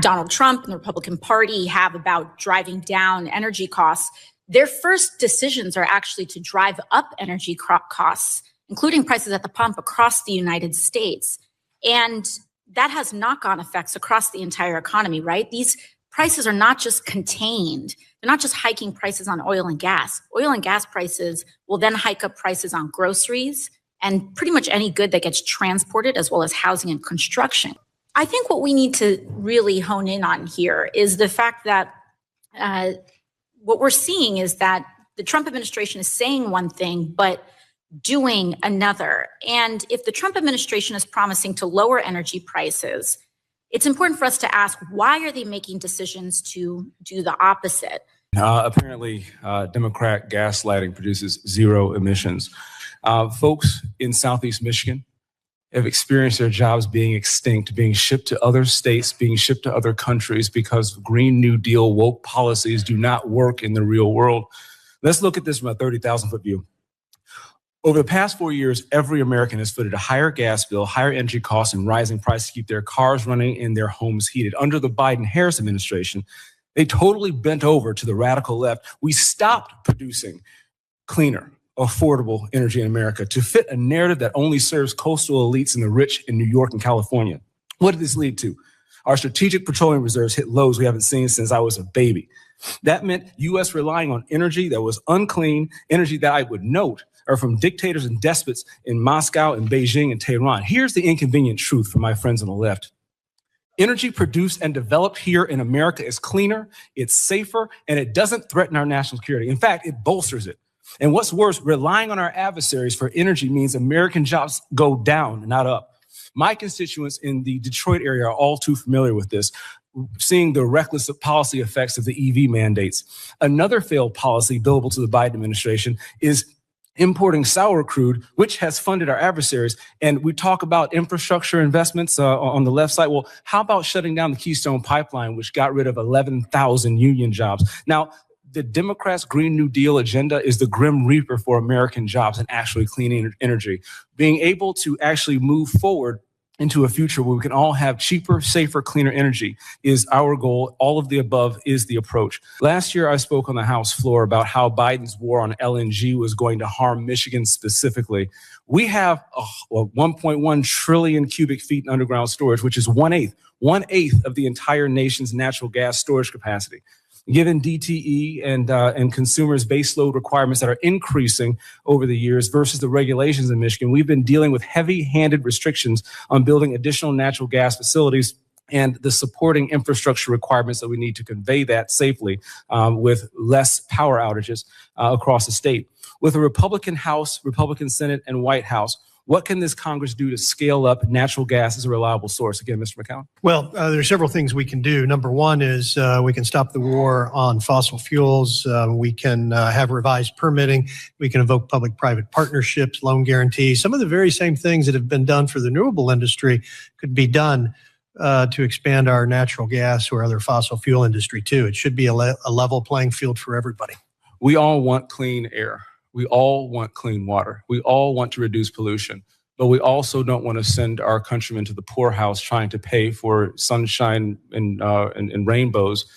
Donald Trump and the Republican Party have about driving down energy costs, their first decisions are actually to drive up energy costs, including prices at the pump across the United States. And that has knock-on effects across the entire economy, right? These prices are not just contained. They're not just hiking prices on oil and gas. Oil and gas prices will then hike up prices on groceries and pretty much any good that gets transported, as well as housing and construction. I think what we need to really hone in on here is the fact that what we're seeing is that the Trump administration is saying one thing, but doing another. And if the Trump administration is promising to lower energy prices, it's important for us to ask, why are they making decisions to do the opposite? Apparently, Democrat gaslighting produces zero emissions. Folks in Southeast Michigan have experienced their jobs being extinct, being shipped to other states, being shipped to other countries because Green New Deal woke policies do not work in the real world. Let's look at this from a 30,000-foot view. Over the past 4 years, every American has footed a higher gas bill, higher energy costs, and rising prices to keep their cars running and their homes heated. Under the Biden-Harris administration, they totally bent over to the radical left. We stopped producing cleaner, affordable energy in America to fit a narrative that only serves coastal elites and the rich in New York and California. What did this lead to? Our strategic petroleum reserves hit lows we haven't seen since I was a baby. That meant U.S. relying on energy that was unclean, energy that I would note are from dictators and despots in Moscow and Beijing and Tehran. Here's the inconvenient truth for my friends on the left. Energy produced and developed here in America is cleaner, it's safer, and it doesn't threaten our national security. In fact, it bolsters it. And what's worse, relying on our adversaries for energy means American jobs go down, not up. My constituents in the Detroit area are all too familiar with this, seeing the reckless policy effects of the EV mandates. Another failed policy billable to the Biden administration is importing sour crude, which has funded our adversaries. And we talk about infrastructure investments on the left side. Well, how about shutting down the Keystone Pipeline, which got rid of 11,000 union jobs? Now, the Democrats' Green New Deal agenda is the grim reaper for American jobs and actually clean energy. Being able to actually move forward into a future where we can all have cheaper, safer, cleaner energy is our goal. All of the above is the approach. Last year, I spoke on the House floor about how Biden's war on LNG was going to harm Michigan specifically. We have 1.1 trillion cubic feet in underground storage, which is one eighth of the entire nation's natural gas storage capacity. Given DTE and consumers' baseload requirements that are increasing over the years versus the regulations in Michigan, we've been dealing with heavy-handed restrictions on building additional natural gas facilities and the supporting infrastructure requirements that we need to convey that safely with less power outages across the state. With a Republican House, Republican Senate, and White House, what can this Congress do to scale up natural gas as a reliable source? Again, Mr. McCown. Well, there are several things we can do. Number one is we can stop the war on fossil fuels. We can have revised permitting. We can invoke public-private partnerships, loan guarantees. Some of the very same things that have been done for the renewable industry could be done to expand our natural gas or other fossil fuel industry, too. It should be a level playing field for everybody. We all want clean air. We all want clean water. We all want to reduce pollution, but we also don't want to send our countrymen to the poorhouse trying to pay for sunshine and rainbows